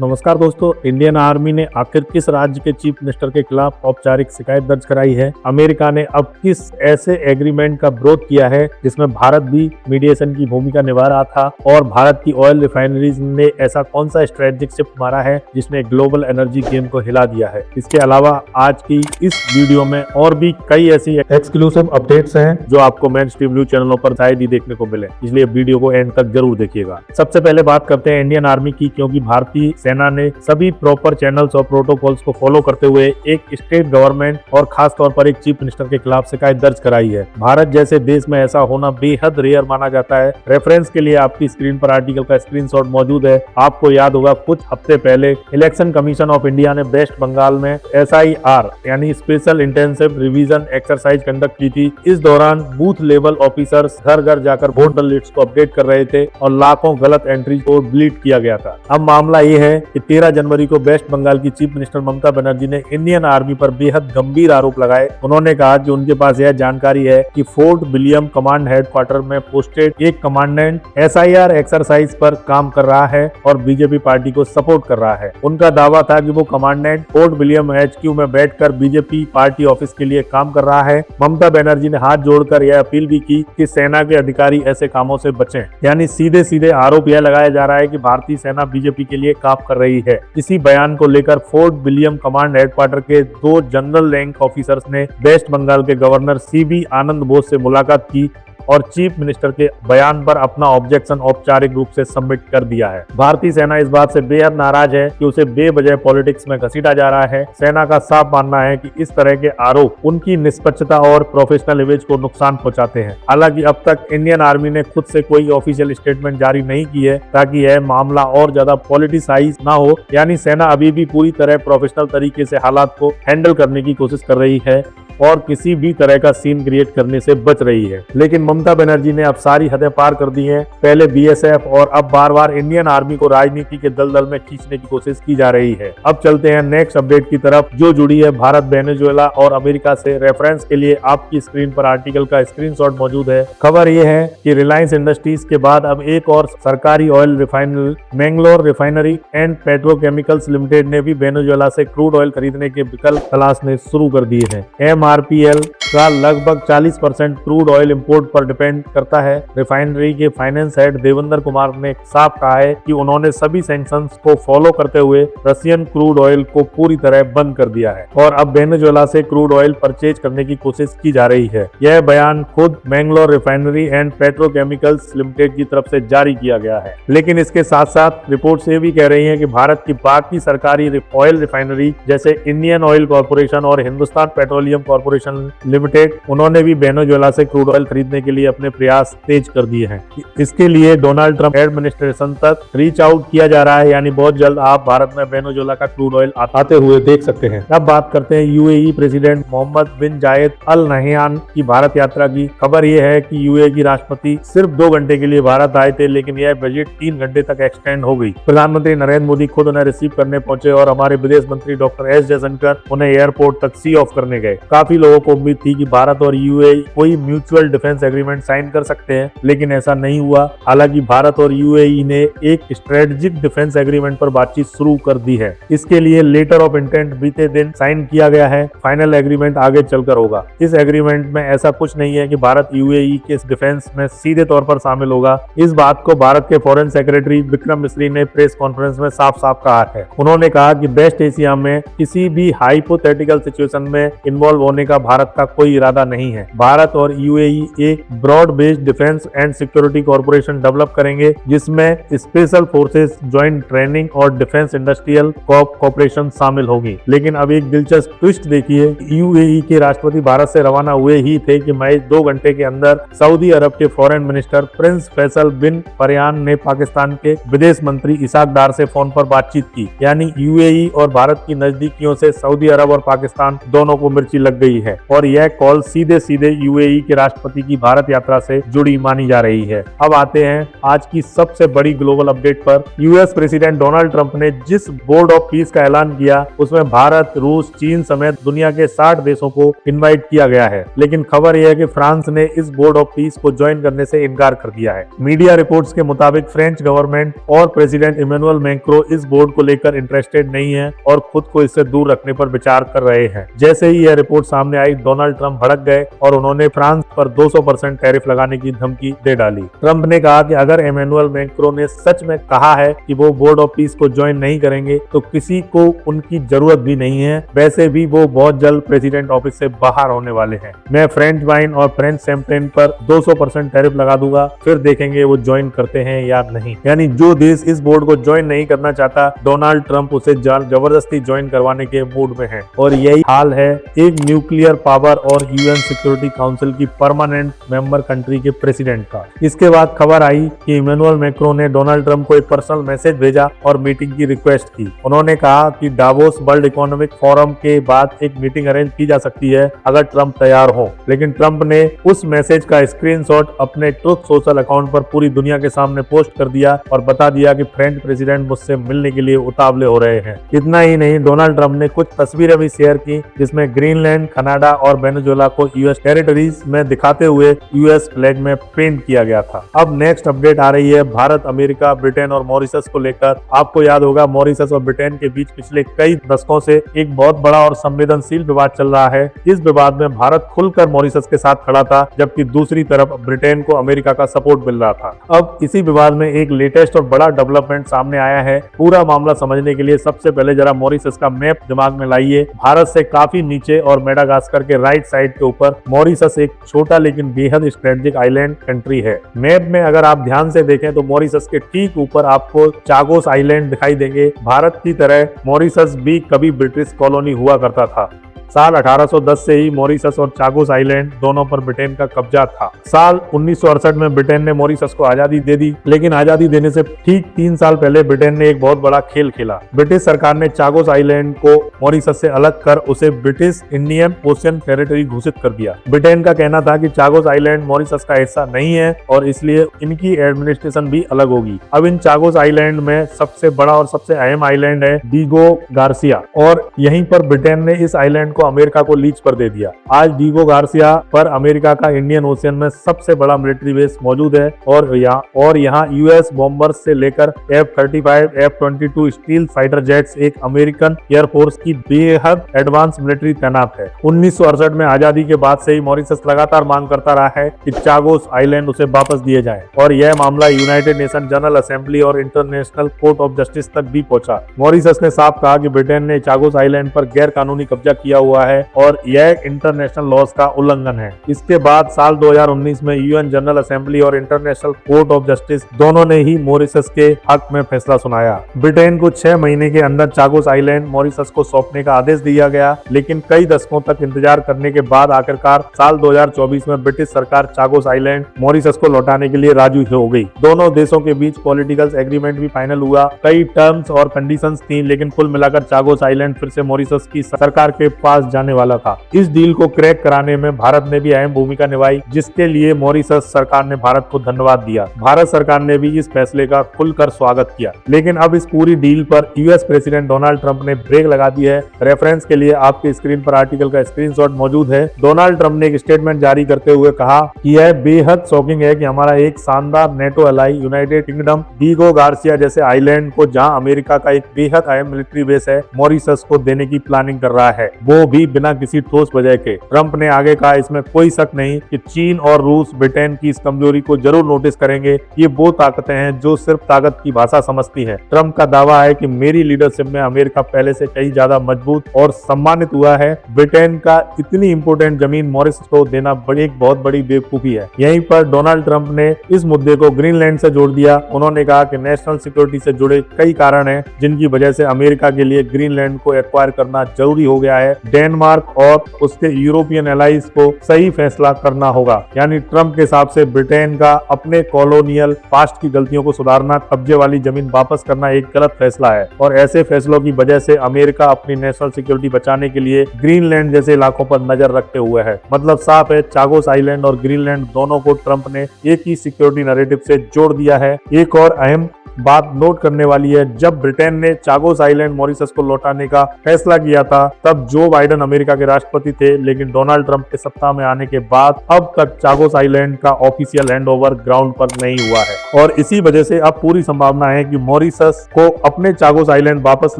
नमस्कार दोस्तों, Indian army ने आखिर किस राज्य के चीफ मिनिस्टर के खिलाफ औपचारिक शिकायत दर्ज कराई है? अमेरिका ने अब किस ऐसे एग्रीमेंट का विरोध किया है जिसमें भारत भी मीडिएशन की भूमिका निभा रहा था? और भारत की ऑयल रिफाइनरीज ने ऐसा कौन सा स्ट्रेटेजिक शिफ्ट मारा है जिसने ग्लोबल एनर्जी गेम को हिला दिया है? इसके अलावा आज की इस वीडियो में और भी कई ऐसी एक्सक्लूसिव अपडेट्स हैं जो आपको मेन स्ट्रीम न्यूज चैनलों पर शायद ही देखने को मिले, इसलिए वीडियो को एंड तक जरूर देखिएगा। सबसे पहले बात करते हैं इंडियन आर्मी की, क्योंकि भारतीय सेना ने सभी प्रॉपर चैनल्स और प्रोटोकॉल्स को फॉलो करते हुए एक स्टेट गवर्नमेंट और खास तौर पर एक चीफ मिनिस्टर के खिलाफ शिकायत दर्ज कराई है। भारत जैसे देश में ऐसा होना बेहद रेयर माना जाता है। रेफरेंस के लिए आपकी स्क्रीन पर आर्टिकल का स्क्रीनशॉट मौजूद है। आपको याद होगा कुछ हफ्ते पहले इलेक्शन कमीशन ऑफ इंडिया ने वेस्ट बंगाल में SIR यानी special intensive revision exercise conduct की थी। इस दौरान बूथ लेवल ऑफिसर्स घर घर जाकर वोटर लिस्ट को अपडेट कर रहे थे और लाखों गलत एंट्री को डिलीट किया गया था। अब मामला ये है कि 13 जनवरी को वेस्ट बंगाल की चीफ मिनिस्टर ममता बनर्जी ने इंडियन आर्मी पर बेहद गंभीर आरोप लगाए। उन्होंने कहा कि उनके पास यह जानकारी है कि फोर्ट विलियम कमांड हेडक्वार्टर में पोस्टेड एक कमांडेंट SIR एक्सरसाइज पर काम कर रहा है और बीजेपी पार्टी को सपोर्ट कर रहा है। उनका दावा था कि वो कमांडेंट फोर्ट विलियम HQ में बैठकर बीजेपी पार्टी ऑफिस के लिए काम कर रहा है। ममता बनर्जी ने हाथ जोड़कर यह अपील भी की कि सेना के अधिकारी ऐसे कामों से बचें। यानी सीधे सीधे आरोप यह लगाया जा रहा है कि भारतीय सेना बीजेपी के लिए काम कर रही है। इसी बयान को लेकर फोर्ट विलियम कमांड हेडक्वार्टर के 2 जनरल रैंक ऑफिसर्स ने वेस्ट बंगाल के गवर्नर CB आनंद बोस से मुलाकात की और चीफ मिनिस्टर के बयान पर अपना ऑब्जेक्शन औपचारिक रूप से सबमिट कर दिया है। भारतीय सेना इस बात से बेहद नाराज है कि उसे बेवजह पॉलिटिक्स में घसीटा जा रहा है। सेना का साफ मानना है कि इस तरह के आरोप उनकी निष्पक्षता और प्रोफेशनल इमेज को नुकसान पहुंचाते हैं। हालांकि अब तक इंडियन आर्मी ने खुद से कोई ऑफिशियल स्टेटमेंट जारी नहीं की है ताकि यह मामला और ज्यादा पॉलिटिसाइज ना हो। यानी सेना अभी भी पूरी तरह प्रोफेशनल तरीके से हालात को हैंडल करने की कोशिश कर रही है और किसी भी तरह का सीन क्रिएट करने से बच रही है। लेकिन ममता बनर्जी ने अब सारी हदें पार कर दी हैं। पहले BSF और अब बार बार इंडियन आर्मी को राजनीति के दलदल में खींचने की कोशिश की जा रही है। अब चलते हैं नेक्स्ट अपडेट की तरफ जो जुड़ी है भारत, वेनेजुएला और अमेरिका से। रेफरेंस के लिए आपकी स्क्रीन पर आर्टिकल का स्क्रीनशॉट मौजूद है। खबर यह है कि रिलायंस इंडस्ट्रीज के बाद अब एक और सरकारी oil refinery Mangalore refinery and petrochemicals limited ने भी वेनेजुएला से क्रूड ऑयल खरीदने के विकल्प तलाशने शुरू कर दिए हैं। MRPL का लगभग 40% क्रूड ऑयल इंपोर्ट पर डिपेंड करता है। रिफाइनरी के फाइनेंस हेड देवेंद्र कुमार ने साफ कहा है कि उन्होंने सभी सैंक्शंस को फॉलो करते हुए रशियन क्रूड ऑयल को पूरी तरह बंद कर दिया है और अब वेनेजुएला से क्रूड ऑयल परचेज करने की कोशिश की जा रही है। यह बयान खुद Mangalore refinery and petrochemicals limited की तरफ से जारी किया गया है। लेकिन इसके साथ साथ रिपोर्ट्स ये भी कह रही है कि भारत की बाकी सरकारी ऑयल रिफाइनरी जैसे इंडियन ऑयल कॉर्पोरेशन और हिंदुस्तान पेट्रोलियम कॉर्पोरेशन लिमिटेड, उन्होंने भी वेनेजुएला से क्रूड ऑयल खरीदने के लिए अपने प्रयास तेज कर दिए हैं। इसके लिए डोनाल्ड ट्रंप एडमिनिस्ट्रेशन तक रीच आउट किया जा रहा है। यानी बहुत जल्द आप भारत में वेनेजुएला का क्रूड ऑयल आते हुए देख सकते हैं। अब बात करते हैं UAE प्रेसिडेंट मोहम्मद बिन जायद अल नहयान की भारत यात्रा की। खबर यह है कि UAE की राष्ट्रपति सिर्फ 2 घंटे के लिए भारत आए थे, लेकिन यह विजिट 3 घंटे तक एक्सटेंड हो गई। प्रधानमंत्री नरेंद्र मोदी खुद उन्हें रिसीव करने पहुंचे और हमारे विदेश मंत्री डॉक्टर S जयशंकर उन्हें एयरपोर्ट तक सी ऑफ करने गए। काफी लोगों को उम्मीद थी कि भारत और UAE कोई म्यूचुअल डिफेंस एग्रीमेंट साइन कर सकते हैं, लेकिन ऐसा नहीं हुआ। हालांकि भारत और UAE ने एक स्ट्रेटेजिक डिफेंस एग्रीमेंट पर बातचीत शुरू कर दी है। इसके लिए लेटर ऑफ इंटेंट बीते दिन साइन किया गया है। फाइनल एग्रीमेंट आगे चलकर होगा। इस एग्रीमेंट में ऐसा कुछ नहीं है कि भारत UAE के डिफेंस में सीधे तौर पर शामिल होगा। इस बात को भारत के फॉरेन सेक्रेटरी विक्रम मिस्री ने प्रेस कॉन्फ्रेंस में साफ साफ कहा है। उन्होंने कहा कि वेस्ट एशिया में किसी भी हाइपोथेटिकल सिचुएशन में इन्वॉल्व होने का भारत का कोई इरादा नहीं है। भारत और UAE एक broad based defence and security corporation develop करेंगे जिसमें स्पेशल फोर्सेस, ज्वाइंट ट्रेनिंग और डिफेंस इंडस्ट्रियल कॉर्पोरेशन शामिल होगी। लेकिन अब एक दिलचस्प ट्विस्ट देखिए, UAE के राष्ट्रपति भारत से रवाना हुए ही थे कि महज 2 घंटे के अंदर सऊदी अरब के फॉरेन मिनिस्टर प्रिंस फैसल बिन फरयान ने पाकिस्तान के विदेश मंत्री इसाक डार से फोन पर बातचीत की। यानी UAE और भारत की नजदीकियों से सऊदी अरब और पाकिस्तान दोनों को मिर्ची लग गई है और यह कॉल सीधे सीधे यूएई के राष्ट्रपति की भारत यात्रा से जुड़ी मानी जा रही है। अब आते हैं आज की सबसे बड़ी ग्लोबल अपडेट पर। यूएस प्रेसिडेंट डोनाल्ड ट्रंप ने जिस बोर्ड ऑफ पीस का ऐलान किया उसमें भारत, रूस, चीन समेत दुनिया के 60 देशों को इनवाइट किया गया है, लेकिन खबर यह है कि फ्रांस ने इस बोर्ड ऑफ पीस को ज्वाइन करने से इनकार कर दिया है। मीडिया रिपोर्ट्स के मुताबिक फ्रेंच गवर्नमेंट और प्रेसिडेंट इमैनुअल मैक्रों इस बोर्ड को लेकर इंटरेस्टेड नहीं है और खुद को इससे दूर रखने पर विचार कर रहे हैं। जैसे ही यह रिपोर्ट सामने आई, डोनाल्ड ट्रंप भड़क गए और उन्होंने फ्रांस पर 200% टैरिफ लगाने की धमकी दे डाली। ट्रंप ने कहा कि अगर इमैनुअल मैक्रों ने सच में कहा है कि वो बोर्ड ऑफ पीस को ज्वाइन नहीं करेंगे तो किसी को उनकी जरूरत भी नहीं है। वैसे भी वो बहुत जल्द प्रेसिडेंट ऑफिस से बाहर होने वाले हैं। मैं फ्रेंच वाइन और फ्रेंच शैंपेन पर 200% टैरिफ लगा दूंगा, फिर देखेंगे वो ज्वाइन करते हैं या नहीं। यानी जो देश इस बोर्ड को ज्वाइन नहीं करना चाहता, डोनाल्ड ट्रंप उसे जबरदस्ती ज्वाइन करवाने के मूड में है। और यही हाल है एक न्यूक्लियर पावर और यूएन सिक्योरिटी काउंसिल की परमानेंट मेंबर कंट्री के प्रेसिडेंट का। इसके बाद खबर आई कि इमैनुअल मैक्रों ने डोनाल्ड ट्रंप को एक पर्सनल मैसेज भेजा और मीटिंग की रिक्वेस्ट की। उन्होंने कहा कि डावोस वर्ल्ड इकोनॉमिक फोरम के बाद एक मीटिंग अरेंज की जा सकती है अगर ट्रंप तैयार हो। लेकिन ट्रंप ने उस मैसेज का स्क्रीनशॉट अपने ट्रुथ सोशल अकाउंट पर पूरी दुनिया के सामने पोस्ट कर दिया और बता दिया कि फ्रेंच प्रेसिडेंट मुझसे मिलने के लिए उतावले हो रहे हैं। इतना ही नहीं, डोनाल्ड ट्रंप ने कुछ तस्वीरें भी शेयर की जिसमें ग्रीनलैंड, कनाडा और वेनेजुएला को यूएस टेरिटरीज में दिखाते हुए यूएस फ्लैग में पेंट किया गया था। अब नेक्स्ट अपडेट आ रही है भारत, अमेरिका, ब्रिटेन और मॉरिशस को लेकर। आपको याद होगा मॉरिशस और ब्रिटेन के बीच पिछले कई दशकों से एक बहुत बड़ा और संवेदनशील विवाद चल रहा है। इस विवाद में भारत खुलकर मॉरिशस के साथ खड़ा था, जबकि दूसरी तरफ ब्रिटेन को अमेरिका का सपोर्ट मिल रहा था। अब इसी विवाद में एक लेटेस्ट और बड़ा डेवलपमेंट सामने आया है। पूरा मामला समझने के लिए सबसे पहले जरा मॉरिशस का मैप दिमाग में लाइए। भारत से काफी नीचे और मेडागास्कर के राइट साइड के ऊपर मॉरिशस एक छोटा लेकिन बेहद स्ट्रेटेजिक आइलैंड कंट्री है। मैप में अगर आप ध्यान से देखें तो मॉरिशस के ठीक ऊपर आपको चागोस आइलैंड दिखाई देंगे। भारत की तरह मॉरिशस भी कभी ब्रिटिश कॉलोनी हुआ करता था। साल 1810 से ही मॉरिशस और चागोस आइलैंड दोनों पर ब्रिटेन का कब्जा था। साल 1968 में ब्रिटेन ने मॉरिशस को आजादी दे दी, लेकिन आजादी देने से ठीक 3 साल पहले ब्रिटेन ने एक बहुत बड़ा खेल खेला। ब्रिटिश सरकार ने चागोस आइलैंड को मॉरिशस से अलग कर उसे ब्रिटिश इंडियन ओशियन टेरिटरी घोषित कर दिया। ब्रिटेन का कहना था कि चागोस आइलैंड मॉरिशस का हिस्सा नहीं है और इसलिए इनकी एडमिनिस्ट्रेशन भी अलग होगी। अब इन चागोस आइलैंड में सबसे बड़ा और सबसे अहम आइलैंड है डीगो गार्सिया और यहीं पर ब्रिटेन ने इस आइलैंड अमेरिका को लीज पर दे दिया। आज डीगो गार्सिया पर अमेरिका का इंडियन ओशियन में सबसे बड़ा मिलिट्री बेस मौजूद है और यहाँ यूएस बॉम्बर्स से लेकर F-35, F-22 steel fighter jets एक अमेरिकन एयरफोर्स की बेहद एडवांस मिलिट्री तैनात है। 1968 में आजादी के बाद से ही मॉरिशस लगातार मांग करता रहा है कि चागोस आइलैंड उसे वापस दिए जाए और यह मामला यूनाइटेड नेशन जनरल असेंबली और इंटरनेशनल कोर्ट ऑफ जस्टिस तक भी पहुंचा। मॉरिशस ने साफ कहा कि ब्रिटेन ने चागोस आइलैंड पर गैर कानूनी कब्जा किया हुआ है और यह इंटरनेशनल लॉज का उल्लंघन है। इसके बाद साल 2019 में यूएन जनरल असेंबली और इंटरनेशनल कोर्ट ऑफ जस्टिस दोनों ने ही मॉरिशस के हक में फैसला सुनाया। ब्रिटेन को 6 महीने के अंदर चागोस आइलैंड मॉरिशस को सौंपने का आदेश दिया गया, लेकिन कई दशकों तक इंतजार करने के बाद आखिरकार साल 2024 में ब्रिटिश सरकार चागोस आइलैंड मॉरिशस को लौटाने के लिए राजी हो गई। दोनों देशों के बीच पॉलिटिकल एग्रीमेंट भी फाइनल हुआ। कई टर्म्स और कंडीशंस थी, लेकिन कुल मिलाकर चागोस आइलैंड फिर से मॉरिशस की सरकार के पास जाने वाला था। इस डील को क्रैक कराने में भारत ने भी अहम भूमिका निभाई, जिसके लिए मॉरिशस सरकार ने भारत को धन्यवाद दिया। भारत सरकार ने भी इस फैसले का खुलकर स्वागत किया। लेकिन अब इस पूरी डील पर यूएस प्रेसिडेंट डोनाल्ड ट्रंप ने ब्रेक लगा दी है। रेफरेंस के लिए आपके स्क्रीन पर आर्टिकल का स्क्रीनशॉट मौजूद है। डोनाल्ड ट्रंप ने एक स्टेटमेंट जारी करते हुए कहा कि यह बेहद शॉकिंग है कि हमारा एक शानदार NATO Alai United kingdom Diego Garcia जैसे आइलैंड को, जहां अमेरिका का एक बेहद अहम मिलिट्री बेस है, मॉरिशस को देने की प्लानिंग कर रहा है, वो भी बिना किसी ठोस वजह के। ट्रंप ने आगे कहा, इसमें कोई शक नहीं कि चीन और रूस ब्रिटेन की इस कमजोरी को जरूर नोटिस करेंगे। ये वो ताकतें हैं जो सिर्फ ताकत की भाषा समझती हैं। ट्रंप का दावा है कि मेरी लीडरशिप में अमेरिका पहले से कहीं ज्यादा मजबूत और सम्मानित हुआ है। ब्रिटेन का इतनी इंपोर्टेंट जमीन मॉरिशस को देना एक बहुत बड़ी बेवकूफी है। यहीं पर डोनाल्ड ट्रंप ने इस मुद्दे को ग्रीनलैंड से जोड़ दिया। उन्होंने कहा कि नेशनल सिक्योरिटी से जुड़े कई कारण हैं जिनकी वजह से अमेरिका के लिए ग्रीनलैंड को एक्वायर करना जरूरी हो गया है। डेनमार्क और उसके यूरोपियन एलाइज को सही फैसला करना होगा। यानी ट्रंप के हिसाब से ब्रिटेन का अपने कॉलोनियल पास्ट की गलतियों को सुधारना, कब्जे वाली जमीन वापस करना एक गलत फैसला है और ऐसे फैसलों की वजह से अमेरिका अपनी नेशनल सिक्योरिटी बचाने के लिए ग्रीनलैंड जैसे इलाकों पर नजर रखते हुए है। मतलब साफ है, चागोस आइलैंड और ग्रीनलैंड दोनों को ट्रंप ने एक ही सिक्योरिटी नैरेटिव से जोड़ दिया है। एक और अहम बात नोट करने वाली है, जब ब्रिटेन ने चागोस आइलैंड मॉरिशस को लौटाने का फैसला किया था तब जो बाइडेन अमेरिका के राष्ट्रपति थे, लेकिन डोनाल्ड ट्रंप के सत्ता में आने के बाद अब तक चागोस आइलैंड का ऑफिशियल हैंडओवर ग्राउंड पर नहीं हुआ है और इसी वजह से अब पूरी संभावना है कि मॉरिशस को अपने चागोस आइलैंड वापस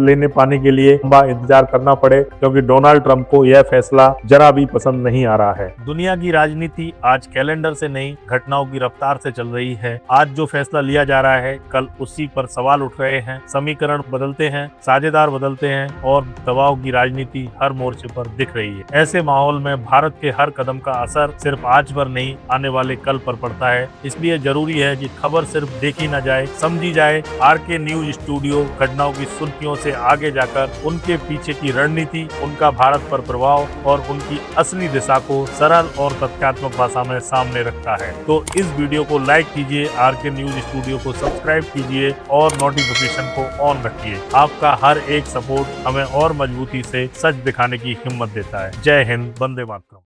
लेने पाने के लिए लंबा इंतजार करना पड़े, क्योंकि डोनाल्ड ट्रंप को यह फैसला जरा भी पसंद नहीं आ रहा है। दुनिया की राजनीति आज कैलेंडर से नहीं, घटनाओं की रफ्तार से चल रही है। आज जो फैसला लिया जा रहा है, कल उसी पर सवाल उठ रहे हैं, समीकरण बदलते हैं, साझेदार बदलते हैं और दबाव की राजनीति हर मोर्चे पर दिख रही है। ऐसे माहौल में भारत के हर कदम का असर सिर्फ आज पर नहीं, आने वाले कल पर पड़ता है। इसलिए जरूरी है कि खबर सिर्फ देखी न जाए, समझी जाए। आरके न्यूज स्टूडियो घटनाओं की सुर्खियों से आगे जाकर उनके पीछे की रणनीति, उनका भारत पर प्रभाव और उनकी असली दिशा को सरल और तथ्यात्मक भाषा में सामने रखता है। तो इस वीडियो को लाइक कीजिए, आरके न्यूज स्टूडियो को सब्सक्राइब कीजिए और नोटिफिकेशन को ऑन रखिए। आपका हर एक सपोर्ट हमें और मजबूती से सच दिखाने की हिम्मत देता है। जय हिंद, वंदे मातरम।